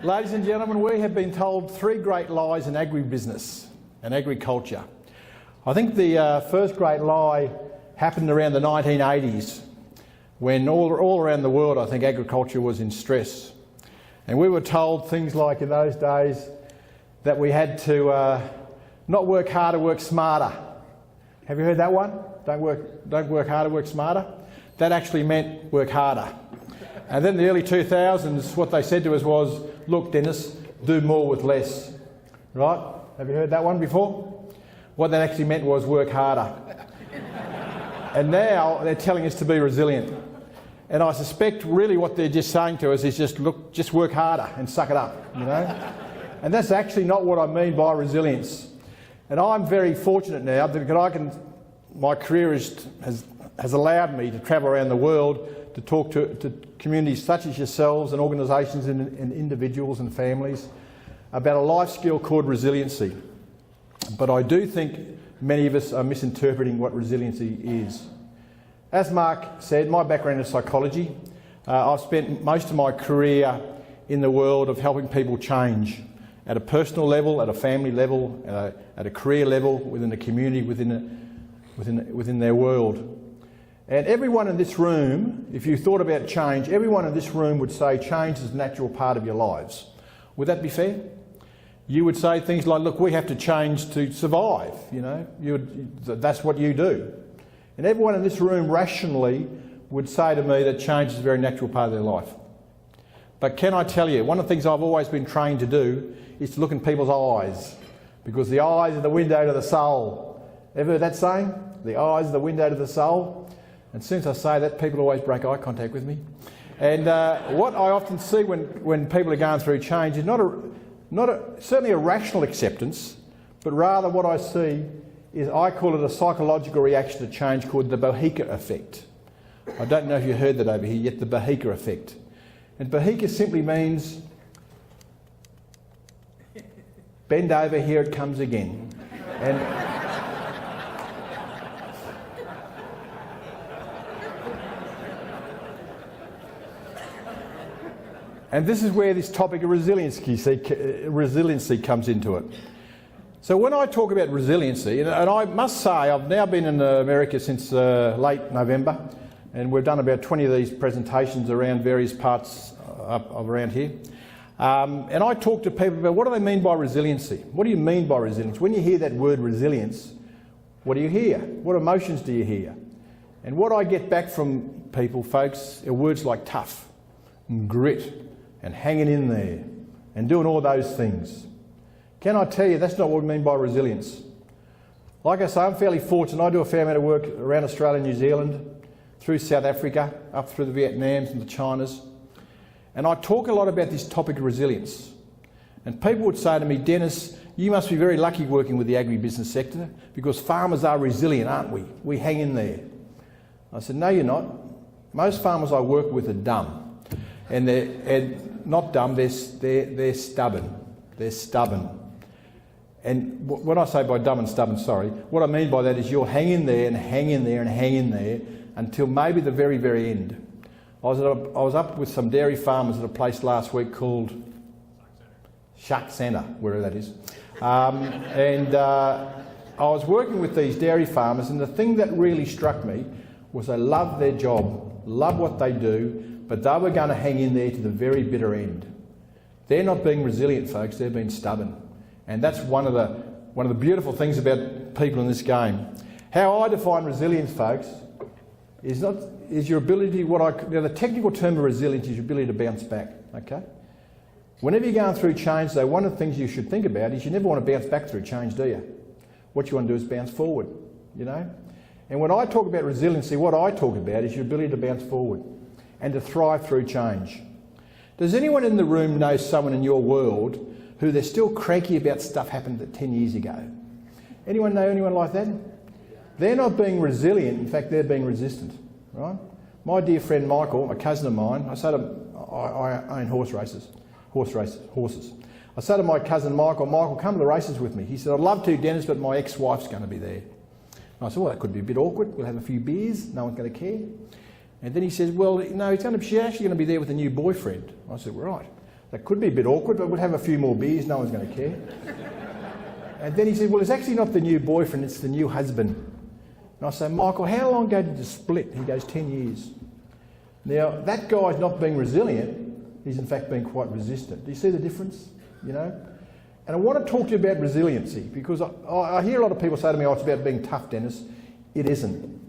Ladies and gentlemen, we have been told three great lies in agribusiness and agriculture. I think the first great lie happened around the 1980s when all around the world, I think, agriculture was in stress. And we were told things like in those days that we had to not work harder, work smarter. Have you heard that one? Don't work harder, work smarter. That actually meant work harder. And then in the early 2000s, what they said to us was, look, Dennis, do more with less. Right? Have you heard that one before? What that actually meant was work harder. And now they're telling us to be resilient. And I suspect really what they're just saying to us is just work harder and suck it up, you know? And that's actually not what I mean by resilience. And I'm very fortunate now that my career has allowed me to travel around the world to talk to communities such as yourselves and organisations and individuals and families about a life skill called resiliency. But I do think many of us are misinterpreting what resiliency is. As Mark said, my background is psychology. I've spent most of my career in the world of helping people change at a personal level, at a family level, at a career level, within the community, within their world. And everyone in this room, if you thought about change, everyone in this room would say change is a natural part of your lives. Would that be fair? You would say things like, look, we have to change to survive, you know, that's what you do. And everyone in this room rationally would say to me that change is a very natural part of their life. But can I tell you, one of the things I've always been trained to do is to look in people's eyes, because the eyes are the window to the soul. Ever heard that saying? The eyes are the window to the soul. And as soon as I say that, people always break eye contact with me. And what I often see when people are going through change is certainly a rational acceptance, but rather what I see is, I call it a psychological reaction to change called the Bohica effect. I don't know if you heard that over here yet, the Bohica effect. And Bohica simply means, bend over, here it comes again. And this is where this topic of resiliency comes into it. So when I talk about resiliency, and I must say I've now been in America since late November, and we've done about 20 of these presentations around various parts of around here. And I talk to people about what do they mean by resiliency? What do you mean by resilience? When you hear that word resilience, what do you hear? What emotions do you hear? And what I get back from people, folks, are words like tough and grit and hanging in there and doing all those things. Can I tell you, that's not what we mean by resilience. Like I say, I'm fairly fortunate. I do a fair amount of work around Australia and New Zealand, through South Africa, up through the Vietnams and the Chinas. And I talk a lot about this topic of resilience. And people would say to me, Dennis, you must be very lucky working with the agribusiness sector because farmers are resilient, aren't we? We hang in there. I said, no, you're not. Most farmers I work with are dumb. And they're not dumb, they're stubborn. They're stubborn. And when I say by dumb and stubborn, sorry, what I mean by that is you'll hang in there and hang in there and hang in there until maybe the very, very end. I was up with some dairy farmers at a place last week called Shark Centre, wherever that is. And I was working with these dairy farmers, and the thing that really struck me was they love their job, love what they do, but they were going to hang in there to the very bitter end. They're not being resilient, folks, they're being stubborn. And that's one of the beautiful things about people in this game. How I define resilience, folks, is your ability, the technical term of resilience is your ability to bounce back, okay? Whenever you're going through change, though, one of the things you should think about is you never want to bounce back through change, do you? What you want to do is bounce forward, you know? And when I talk about resiliency, what I talk about is your ability to bounce forward and to thrive through change. Does anyone in the room know someone in your world who they're still cranky about stuff happened 10 years ago? Anyone know anyone like that? They're not being resilient, in fact they're being resistant, right? My dear friend Michael, a cousin of mine, I own horses. I said to my cousin Michael, come to the races with me. He said, I'd love to, Dennis, but my ex-wife's going to be there. And I said, well, that could be a bit awkward. We'll have a few beers, no one's going to care. And then he says, well, no, she's actually going to be there with a new boyfriend. I said, right. That could be a bit awkward, but we'll have a few more beers, no one's going to care. And then he said, well, it's actually not the new boyfriend, it's the new husband. And I said, Michael, how long ago did you split? He goes, 10 years. Now, that guy's not being resilient, he's in fact being quite resistant. Do you see the difference? You know? And I want to talk to you about resiliency, because I hear a lot of people say to me, oh, it's about being tough, Dennis. It isn't.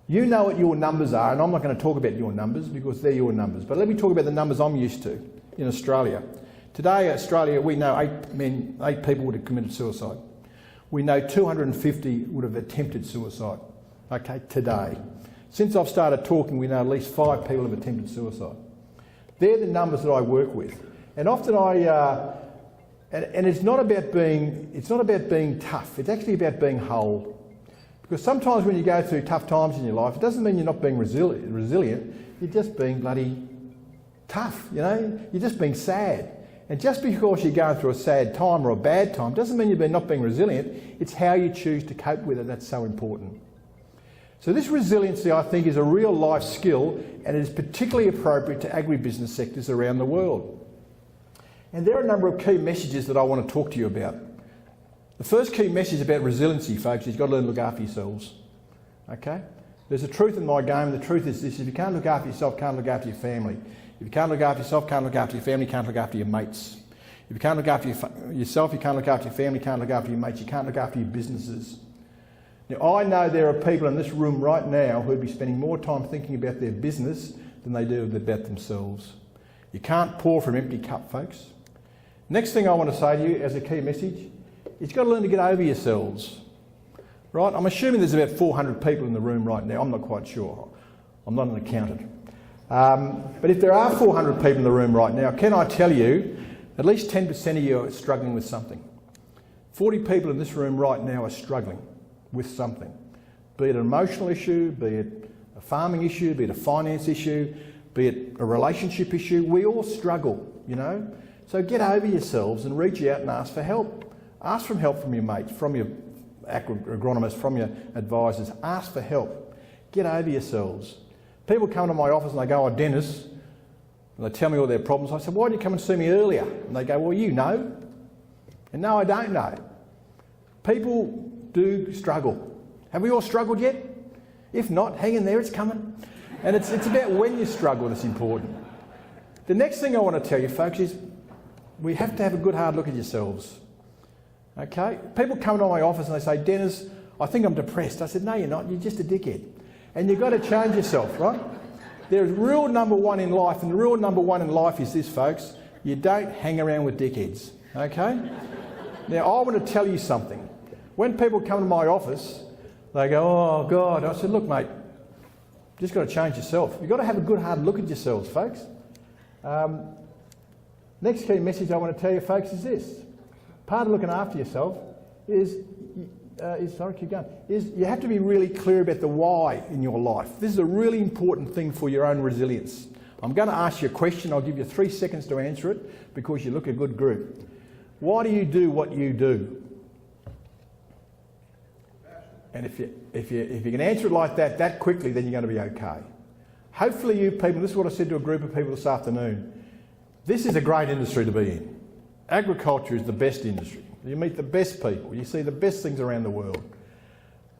You know what your numbers are, and I'm not going to talk about your numbers because they're your numbers. But let me talk about the numbers I'm used to in Australia. Today, Australia, we know 8 people would have committed suicide. We know 250 would have attempted suicide, okay, today. Since I've started talking, we know at least 5 people have attempted suicide. They're the numbers that I work with. And often and it's not about being tough, it's actually about being whole. Because sometimes when you go through tough times in your life, it doesn't mean you're not being resilient, you're just being bloody tough, you know? You're just being sad. And just because you're going through a sad time or a bad time doesn't mean you're not being resilient, it's how you choose to cope with it that's so important. So this resiliency, I think, is a real life skill, and it is particularly appropriate to agribusiness sectors around the world. And there are a number of key messages that I want to talk to you about. The first key message about resiliency, folks, is you've got to learn to look after yourselves. Okay? There's a truth in my game, and the truth is this: if you can't look after yourself, you can't look after your family. If you can't look after yourself, you can't look after your family, you can't look after your mates. If you can't look after yourself, you can't look after your family, you can't look after your mates, you can't look after your businesses. Now, I know there are people in this room right now who would be spending more time thinking about their business than they do about themselves. You can't pour from an empty cup, folks. Next thing I want to say to you as a key message is you've got to learn to get over yourselves. Right? I'm assuming there's about 400 people in the room right now. I'm not quite sure. I'm not an accountant. But if there are 400 people in the room right now, can I tell you, at least 10% of you are struggling with something. 40 people in this room right now are struggling with something. Be it an emotional issue, be it a farming issue, be it a finance issue, be it a relationship issue. We all struggle, you know. So get over yourselves and reach out and ask for help. Ask for help from your mates, from your agronomists, from your advisors. Ask for help. Get over yourselves. People come to my office and they go, oh, Dennis, and they tell me all their problems. I said, why didn't you come and see me earlier? And they go, well, you know. And no, I don't know. People do struggle. Have we all struggled yet? If not, hang in there, it's coming. And it's about when you struggle that's important. The next thing I want to tell you, folks, is we have to have a good hard look at yourselves. Okay? People come to my office and they say, Dennis, I think I'm depressed. I said, no, you're not. You're just a dickhead. And you've got to change yourself, right? There's rule number one in life, and the rule number one in life is this, folks. You don't hang around with dickheads, okay? Now, I want to tell you something. When people come to my office, they go, oh, God. I said, look, mate, you've just got to change yourself. You've got to have a good hard look at yourselves, folks. Next key message I want to tell you, folks, is this. Part of looking after yourself is you have to be really clear about the why in your life. This is a really important thing for your own resilience. I'm going to ask you a question. I'll give you 3 seconds to answer it because you look a good group. Why do you do what you do? And if you can answer it like that quickly, then you're going to be okay. Hopefully you people, this is what I said to a group of people this afternoon, this is a great industry to be in. Agriculture is the best industry. You meet the best people, you see the best things around the world,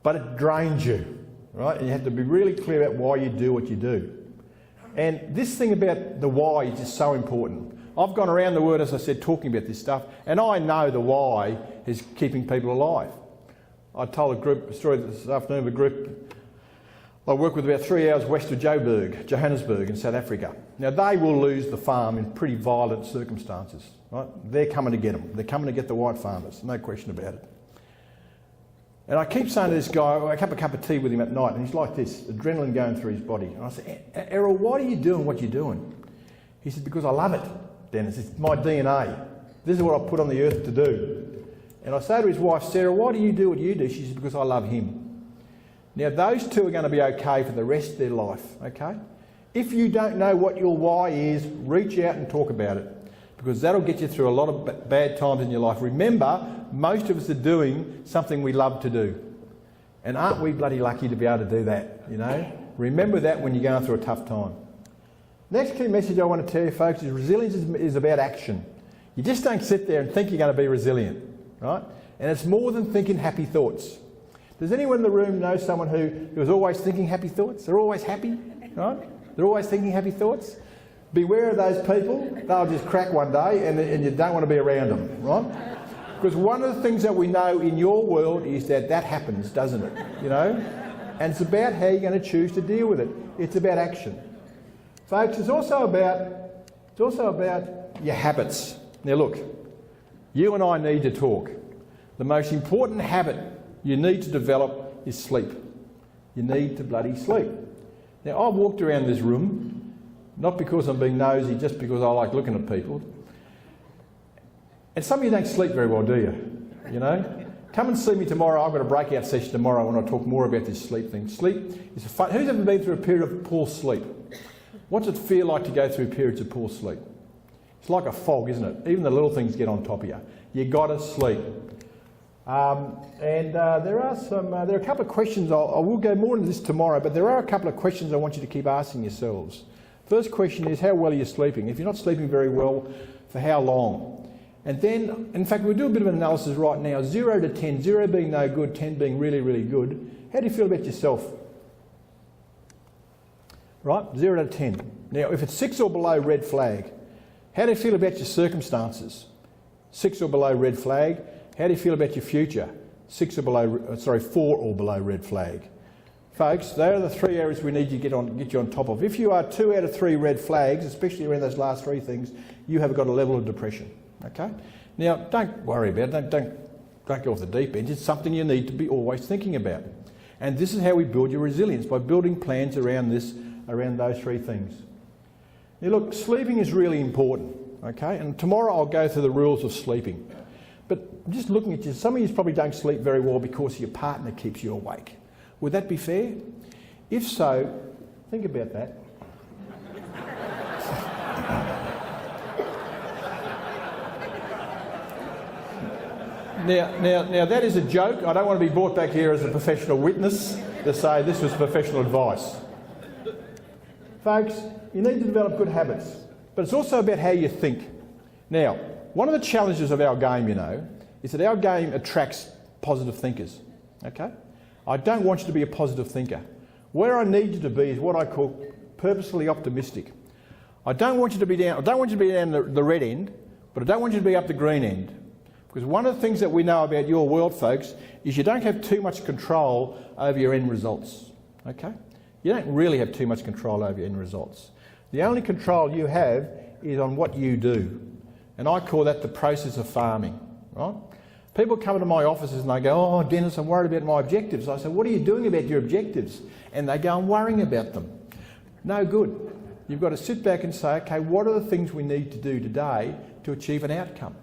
but it drains you, right? And you have to be really clear about why you do what you do. And this thing about the why is just so important. I've gone around the world, as I said, talking about this stuff, and I know the why is keeping people alive. I told a story this afternoon of a group I work with about 3 hours west of Johannesburg in South Africa. Now, they will lose the farm in pretty violent circumstances. Right? They're coming to get them. They're coming to get the white farmers, no question about it. And I keep saying to this guy, I have a cup of tea with him at night, and he's like this, adrenaline going through his body. And I said, Errol, why are you doing what you're doing? He said, because I love it, Dennis. It's my DNA. This is what I put on the earth to do. And I say to his wife, Sarah, why do you do what you do? She says, because I love him. Now, those two are going to be okay for the rest of their life, okay? If you don't know what your why is, reach out and talk about it, because that'll get you through a lot of bad times in your life. Remember, most of us are doing something we love to do. And aren't we bloody lucky to be able to do that, you know? Remember that when you're going through a tough time. Next key message I want to tell you, folks, is resilience is about action. You just don't sit there and think you're going to be resilient, right? And it's more than thinking happy thoughts. Does anyone in the room know someone who is always thinking happy thoughts? They're always happy, right? They're always thinking happy thoughts. Beware of those people. They'll just crack one day and you don't want to be around them, right? Because one of the things that we know in your world is that happens, doesn't it? You know? And it's about how you're going to choose to deal with it. It's about action. Folks, it's also about your habits. Now look, you and I need to talk. The most important habit you need to develop is sleep. You need to bloody sleep. Now I've walked around this room, not because I'm being nosy, just because I like looking at people. And some of you don't sleep very well, do you? You know? Come and see me tomorrow. I've got a breakout session tomorrow when I talk more about this sleep thing. Sleep is fun. Who's ever been through a period of poor sleep? What's it feel like to go through periods of poor sleep? It's like a fog, isn't it? Even the little things get on top of you. You got to sleep. There are a couple of questions. I will go more into this tomorrow, but there are a couple of questions I want you to keep asking yourselves. First question is, how well are you sleeping? If you're not sleeping very well, for how long? And then, in fact, we'll do a bit of an analysis right now. 0 to 10, 0 being no good, 10 being really, really good. How do you feel about yourself? Right, 0 to 10. Now, if it's 6 or below, red flag. How do you feel about your circumstances? 6 or below, red flag. How do you feel about your future? 4 or below, red flag. Folks, they are the 3 areas we need to get you on top of. If you are 2 out of 3 red flags, especially around those last 3 things, you have got a level of depression. Okay? Now, don't worry about it. Don't go off the deep end. It's something you need to be always thinking about. And this is how we build your resilience, by building plans around those 3 things. Now look, sleeping is really important, okay? And tomorrow I'll go through the rules of sleeping. But just looking at you, some of you probably don't sleep very well because your partner keeps you awake. Would that be fair? If so, think about that. Now that is a joke. I don't want to be brought back here as a professional witness to say this was professional advice. Folks, you need to develop good habits, but it's also about how you think. Now, one of the challenges of our game, you know, is that our game attracts positive thinkers, okay? I don't want you to be a positive thinker. Where I need you to be is what I call purposefully optimistic. I don't want you to be down the red end, but I don't want you to be up the green end. Because one of the things that we know about your world, folks, is you don't have too much control over your end results, okay? You don't really have too much control over your end results. The only control you have is on what you do. And I call that the process of farming, right? People come into my offices and they go, "Oh, Dennis, I'm worried about my objectives." I say, "What are you doing about your objectives?" And they go, "I'm worrying about them." No good. You've got to sit back and say, okay, what are the things we need to do today to achieve an outcome?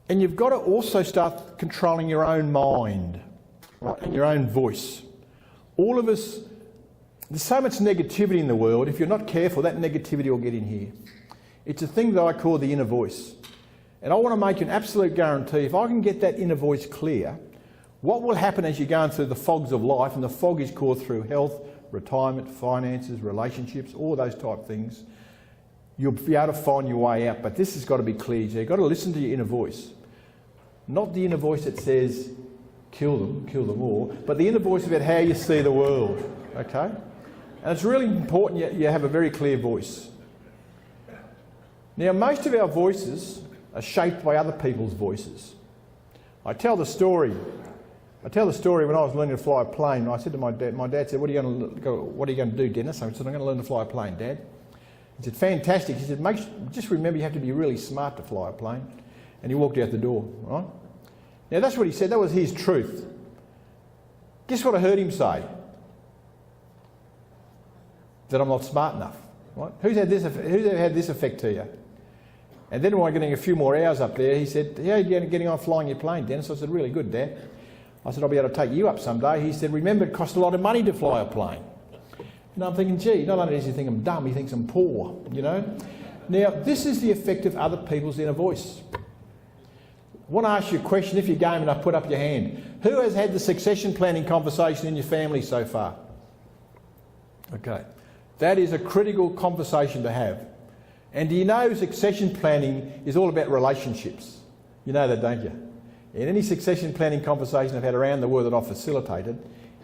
And you've got to also start controlling your own mind, right, and your own voice. All of us, there's so much negativity in the world. If you're not careful, that negativity will get in here. It's a thing that I call the inner voice. And I want to make an absolute guarantee, if I can get that inner voice clear, what will happen as you're going through the fogs of life, and the fog is caused through health, retirement, finances, relationships, all those type of things, you'll be able to find your way out. But this has got to be clear. So you've got to listen to your inner voice. Not the inner voice that says, kill them all, but the inner voice about how you see the world, okay? And it's really important you have a very clear voice. Now, most of our voices are shaped by other people's voices. I tell the story when I was learning to fly a plane. I said to my dad said, what are you going to do, Dennis? I said, I'm going to learn to fly a plane, Dad. He said, fantastic. He said, just remember you have to be really smart to fly a plane. And he walked out the door, right? Now that's what he said, that was his truth. Guess what I heard him say? That I'm not smart enough, right? Who's ever had this effect to you? And then when I'm getting a few more hours up there, he said, how are you getting on flying your plane, Dennis? I said, really good, Dad. I said, I'll be able to take you up someday. He said, remember, it costs a lot of money to fly a plane. And I'm thinking, gee, not only does he think I'm dumb, he thinks I'm poor, you know? Now, this is the effect of other people's inner voice. I want to ask you a question. If you're game enough, put up your hand. Who has had the succession planning conversation in your family so far? Okay. That is a critical conversation to have. And do you know succession planning is all about relationships? You know that, don't you? In any succession planning conversation I've had around the world that I've facilitated,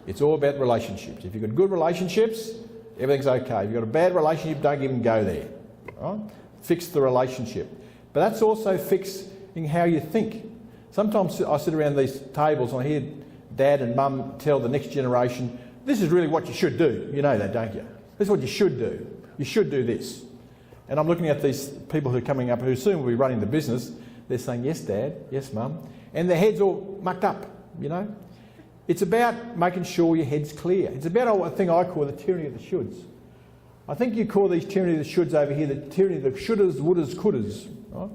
it's all about relationships. If you've got good relationships, everything's okay. If you've got a bad relationship, don't even go there. Right? Fix the relationship. But that's also fixing how you think. Sometimes I sit around these tables and I hear Dad and Mum tell the next generation, this is really what you should do. You know that, don't you? This is what you should do. You should do this. And I'm looking at these people who are coming up who soon will be running the business. They're saying, yes, Dad, yes, Mum. And their head's all mucked up, you know. It's about making sure your head's clear. It's about a thing I call the tyranny of the shoulds. I think you call these tyranny of the shoulds over here the tyranny of the shouldas, wouldas, couldas. Right?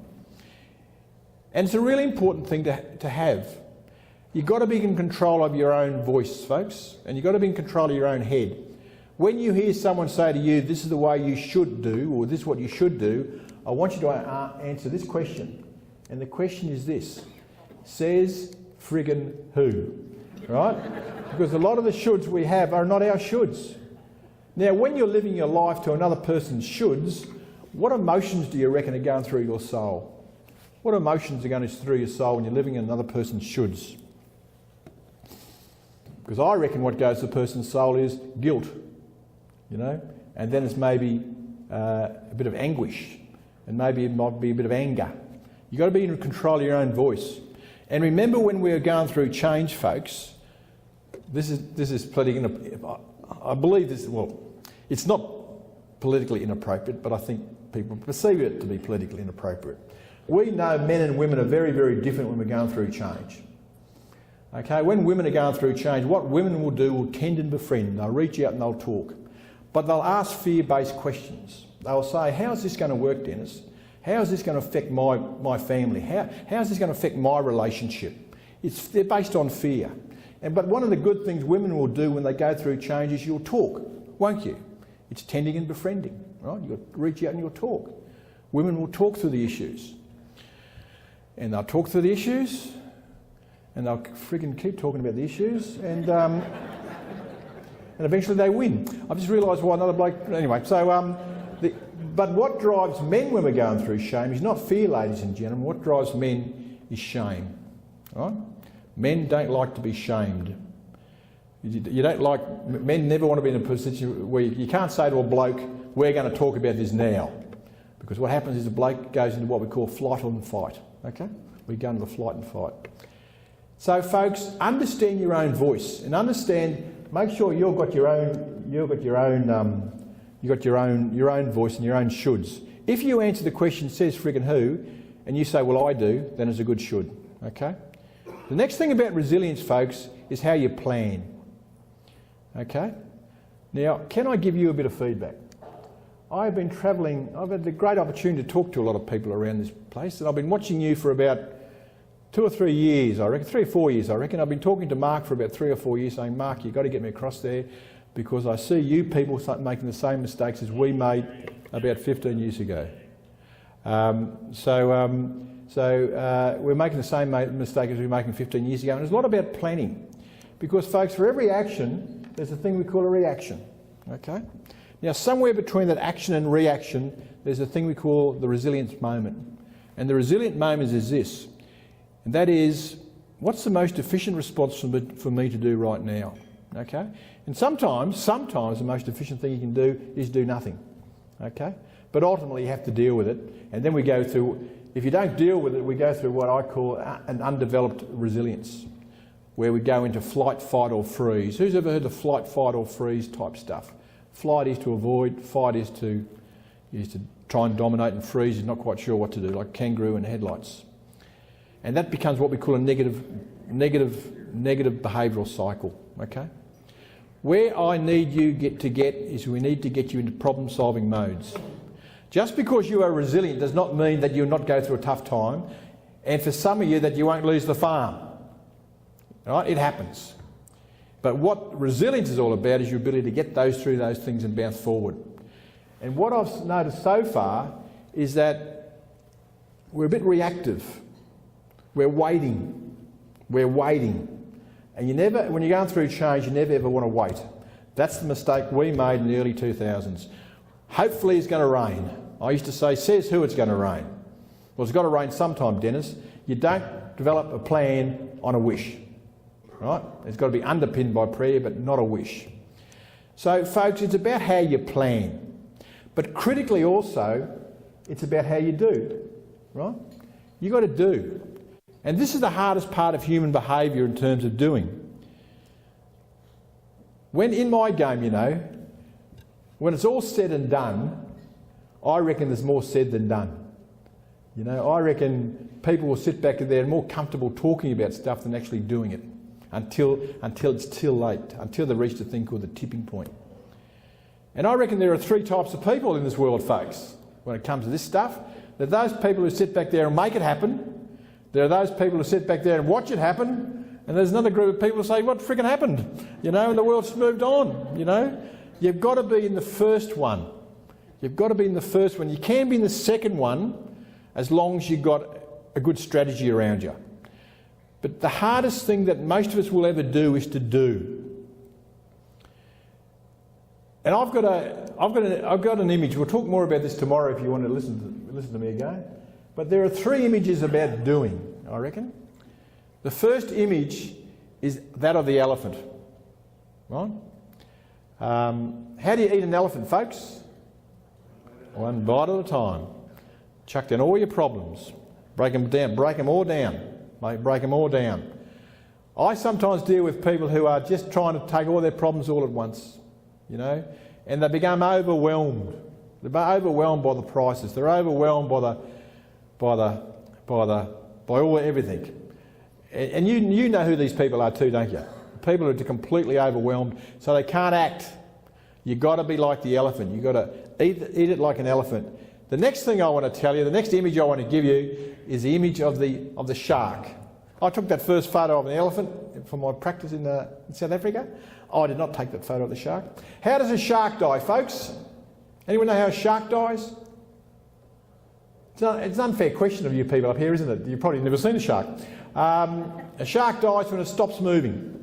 And it's a really important thing to have. You've got to be in control of your own voice, folks, and you've got to be in control of your own head. When you hear someone say to you, this is the way you should do, or this is what you should do, I want you to answer this question. And the question is this: says friggin' who? Right? Because a lot of the shoulds we have are not our shoulds. Now, when you're living your life to another person's shoulds, what emotions do you reckon are going through your soul? What emotions are going through your soul when you're living in another person's shoulds? Because I reckon what goes to the person's soul is guilt, you know, and then it's maybe a bit of anguish, and maybe it might be a bit of anger. You've got to be in control of your own voice. And remember, when we're going through change, folks, this is politically, I believe this, well, it's not politically inappropriate, but I think people perceive it to be politically inappropriate. We know men and women are very, very different when we're going through change. Okay, when women are going through change, what women will do will tend and befriend. They'll reach out and they'll talk. But they'll ask fear-based questions. They'll say, how's this going to work, Dennis? How is this going to affect my family? How is this going to affect my relationship? They're based on fear. But one of the good things women will do when they go through change is you'll talk, won't you? It's tending and befriending, right? You'll reach out and you'll talk. Women will talk through the issues. And they'll talk through the issues, and they'll friggin' keep talking about the issues, and eventually they win. I've just realised why another bloke... Anyway, so... But what drives men when we're going through shame is not fear, ladies and gentlemen. What drives men is shame. Right? Men don't like to be shamed. You don't like... Men never want to be in a position where you can't say to a bloke, we're going to talk about this now. Because what happens is a bloke goes into what we call flight and fight. Okay? We go into the flight and fight. So, folks, understand your own voice and understand. Make sure you've got your own voice and your own shoulds. If you answer the question, says friggin' who, and you say, well, I do, then it's a good should. Okay? The next thing about resilience, folks, is how you plan. Okay? Now, can I give you a bit of feedback? I've been travelling, I've had the great opportunity to talk to a lot of people around this place, and I've been watching you for about 2 or 3 years, I reckon, 3 or 4 years, I reckon. I've been talking to Mark for about 3 or 4 years, saying, Mark, you've got to get me across there, because I see you people making the same mistakes as we made about 15 years ago. We're making the same mistake as we were making 15 years ago, and it's a lot about planning. Because, folks, for every action, there's a thing we call a reaction. Okay? Now, somewhere between that action and reaction, there's a thing we call the resilience moment. And the resilient moment is this, and that is, what's the most efficient response for me to do right now? Okay? And sometimes the most efficient thing you can do is do nothing. Okay? But ultimately you have to deal with it. And then we go through, if you don't deal with it, we go through what I call an undeveloped resilience, where we go into flight, fight or freeze. Who's ever heard of flight, fight or freeze type stuff? Flight is to avoid, fight is to try and dominate, and freeze is not quite sure what to do, like kangaroo and headlights. And that becomes what we call a negative behavioural cycle. Okay? Where I need you to get is we need to get you into problem-solving modes. Just because you are resilient does not mean that you'll not go through a tough time, and for some of you that you won't lose the farm. Right? It happens. But what resilience is all about is your ability to get through those things and bounce forward. And what I've noticed so far is that we're a bit reactive. We're waiting. And you never, when you're going through change, you never ever want to wait. That's the mistake we made in the early 2000s. Hopefully it's going to rain. I used to say, says who it's going to rain. Well, it's got to rain sometime, Dennis. You don't develop a plan on a wish, right? It's got to be underpinned by prayer, but not a wish. So, folks, it's about how you plan. But critically also, it's about how you do, right? You've got to do. And this is the hardest part of human behaviour in terms of doing. When in my game, when it's all said and done, I reckon there's more said than done. I reckon people will sit back there and more comfortable talking about stuff than actually doing it until it's too late, until they reach the thing called the tipping point. And I reckon there are three types of people in this world, folks, when it comes to this stuff. There are those people who sit back there and make it happen. There are those people who sit back there and watch it happen. And there's another group of people who say, what friggin' happened? And the world's moved on, You've got to be in the first one. You've got to be in the first one. You can be in the second one as long as you've got a good strategy around you. But the hardest thing that most of us will ever do is to do. And I've got an image. We'll talk more about this tomorrow if you want to listen to me again. But there are three images about doing, I reckon. The first image is that of the elephant, right? How do you eat an elephant, folks? One bite at a time. Chuck down all your problems. Break them all down. Break them all down. I sometimes deal with people who are just trying to take all their problems all at once, and they become overwhelmed. They're overwhelmed by the prices. They're overwhelmed by everything. And you know who these people are too, don't you? People who are completely overwhelmed, so they can't act. You've got to be like the elephant. You've got to eat it like an elephant. The next thing I want to tell you, the next image I want to give you, is the image of the shark. I took that first photo of an elephant for my practice in South Africa. I did not take that photo of the shark. How does a shark die, folks? Anyone know how a shark dies? It's an unfair question of you people up here, isn't it? You've probably never seen a shark. A shark dies when it stops moving.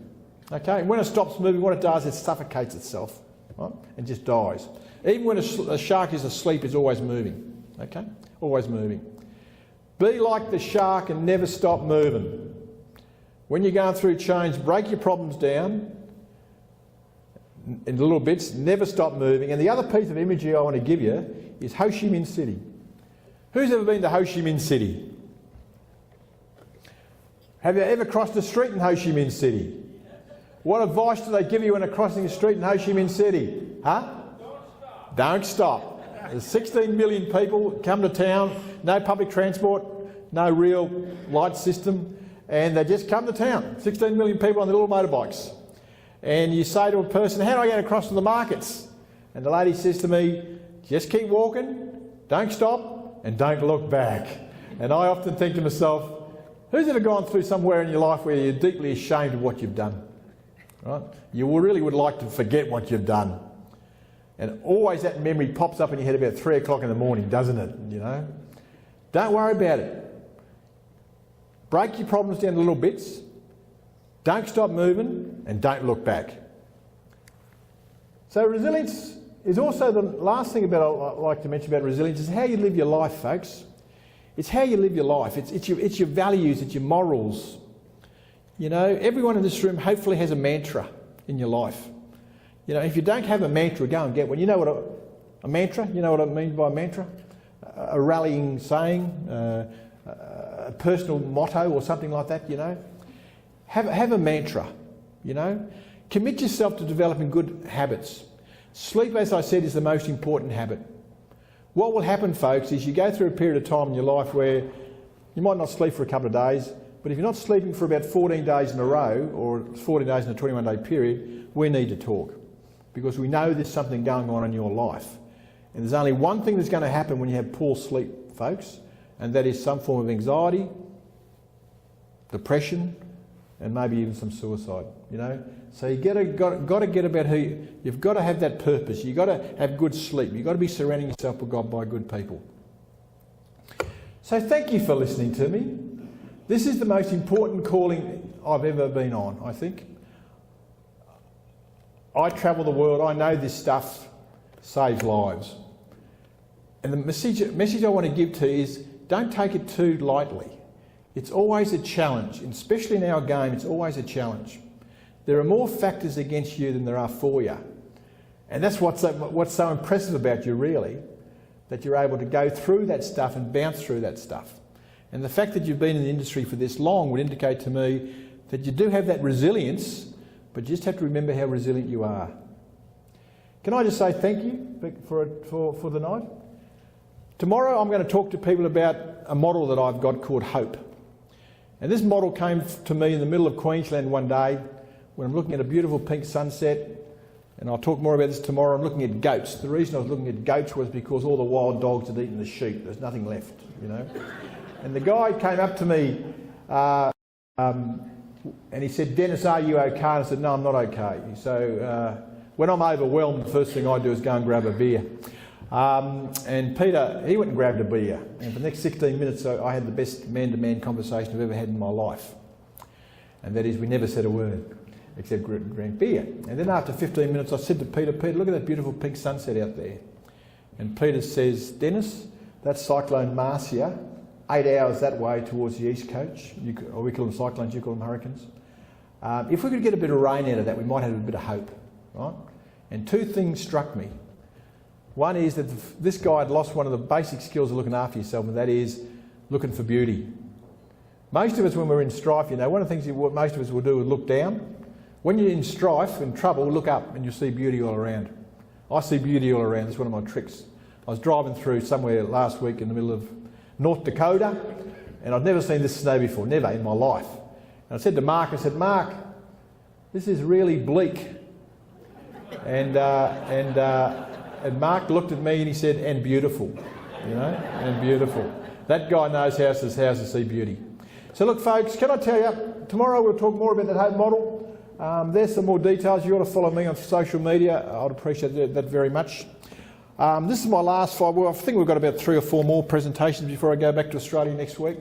Okay, when it stops moving, what it does is it suffocates itself, right? And just dies. Even when a shark is asleep, it's always moving. Okay, always moving. Be like the shark and never stop moving. When you're going through change, break your problems down in little bits. Never stop moving. And the other piece of imagery I want to give you is Ho Chi Minh City. Who's ever been to Ho Chi Minh City? Have you ever crossed a street in Ho Chi Minh City? What advice do they give you when they're crossing a street in Ho Chi Minh City? Huh? Don't stop. There's 16 million people come to town, no public transport, no real light system, and they just come to town. 16 million people on their little motorbikes. And you say to a person, how do I get across to the markets? And the lady says to me, just keep walking, don't stop, and don't look back. And I often think to myself, who's ever gone through somewhere in your life where you're deeply ashamed of what you've done? Right? You really would like to forget what you've done. And always that memory pops up in your head about 3 o'clock in the morning, doesn't it? Don't worry about it. Break your problems down to little bits. Don't stop moving and don't look back. So resilience is also the last thing I'd like to mention about resilience is how you live your life, folks. It's how you live your life. It's your values, it's your morals. Everyone in this room hopefully has a mantra in your life. If you don't have a mantra, go and get one. You know what a mantra? You know what I mean by a mantra? A rallying saying, a personal motto or something like that, Have a mantra, Commit yourself to developing good habits. Sleep, as I said, is the most important habit. What will happen, folks, is you go through a period of time in your life where you might not sleep for a couple of days, but if you're not sleeping for about 14 days in a row, or 14 days in a 21-day period, we need to talk. Because we know there's something going on in your life. And there's only one thing that's going to happen when you have poor sleep, folks, and that is some form of anxiety, depression, and maybe even some suicide, So you've got to get about you've got to have that purpose. You've got to have good sleep. You've got to be surrounding yourself with God by good people. So thank you for listening to me. This is the most important calling I've ever been on, I think. I travel the world, I know this stuff saves lives. And the message I want to give to you is don't take it too lightly. It's always a challenge, and especially in our game, it's always a challenge. There are more factors against you than there are for you. And that's what's so impressive about you, really, that you're able to go through that stuff and bounce through that stuff. And the fact that you've been in the industry for this long would indicate to me that you do have that resilience, but you just have to remember how resilient you are. Can I just say thank you for the night? Tomorrow I'm going to talk to people about a model that I've got called Hope. And this model came to me in the middle of Queensland one day when I'm looking at a beautiful pink sunset, and I'll talk more about this tomorrow. I'm looking at goats. The reason I was looking at goats was because all the wild dogs had eaten the sheep. There's nothing left, you know. And the guy came up to me and he said, "Dennis, are you okay?" And I said, "No, I'm not okay." So when I'm overwhelmed, the first thing I do is go and grab a beer. And Peter, he went and grabbed a beer. And for the next 16 minutes, I had the best man-to-man conversation I've ever had in my life. And that is, we never said a word, except drank beer. And then after 15 minutes, I said to Peter, "Peter, look at that beautiful pink sunset out there." And Peter says, "Dennis, that's Cyclone Marcia, 8 hours that way towards the east coast. Or we call them cyclones, you call them hurricanes. If we could get a bit of rain out of that, we might have a bit of hope, right?" And two things struck me. One is that this guy had lost one of the basic skills of looking after yourself, and that is looking for beauty. Most of us, when we're in strife, you know, one of the things most of us will do is look down. When you're in strife and trouble, look up and you'll see beauty all around. I see beauty all around. That's one of my tricks. I was driving through somewhere last week in the middle of North Dakota, and I'd never seen this snow before, never in my life. And I said to Mark, "Mark, this is really bleak." And Mark looked at me and he said, "And beautiful," you know, and beautiful. That guy knows how to see beauty. So look, folks, can I tell you, tomorrow we'll talk more about that Hope model. There's some more details. You ought to follow me on social media. I'd appreciate that very much. This is my last 5. Well, I think we've got about 3 or 4 more presentations before I go back to Australia next week.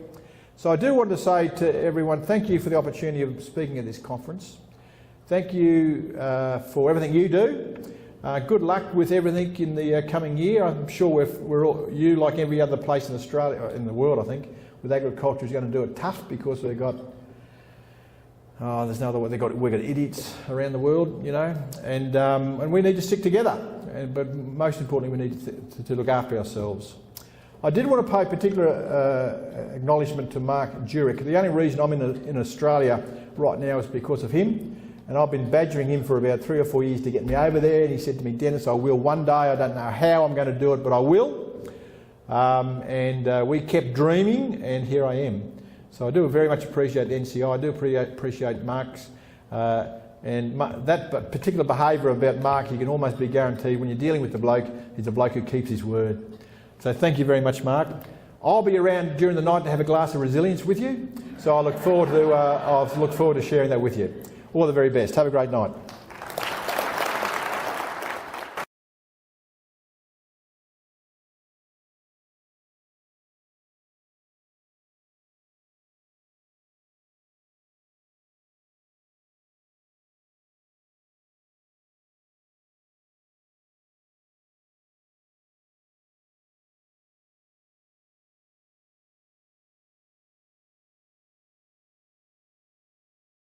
So I do want to say to everyone, thank you for the opportunity of speaking at this conference. Thank you for everything you do. Good luck with everything in the coming year. I'm sure you, like every other place in Australia, in the world, I think, with agriculture is going to do it tough because we've got, there's no other way, we've got idiots around the world, you know, and we need to stick together. But most importantly, we need to look after ourselves. I did want to pay particular acknowledgement to Mark Jurek. The only reason I'm in Australia right now is because of him. And I've been badgering him for about 3 or 4 years to get me over there. And he said to me, "Dennis, I will one day. I don't know how I'm going to do it, but I will." We kept dreaming, and here I am. So I do very much appreciate the NCI. I do appreciate Mark's. That particular behaviour about Mark, you can almost be guaranteed when you're dealing with the bloke, he's a bloke who keeps his word. So thank you very much, Mark. I'll be around during the night to have a glass of resilience with you. So I look forward to sharing that with you. All the very best. Have a great night.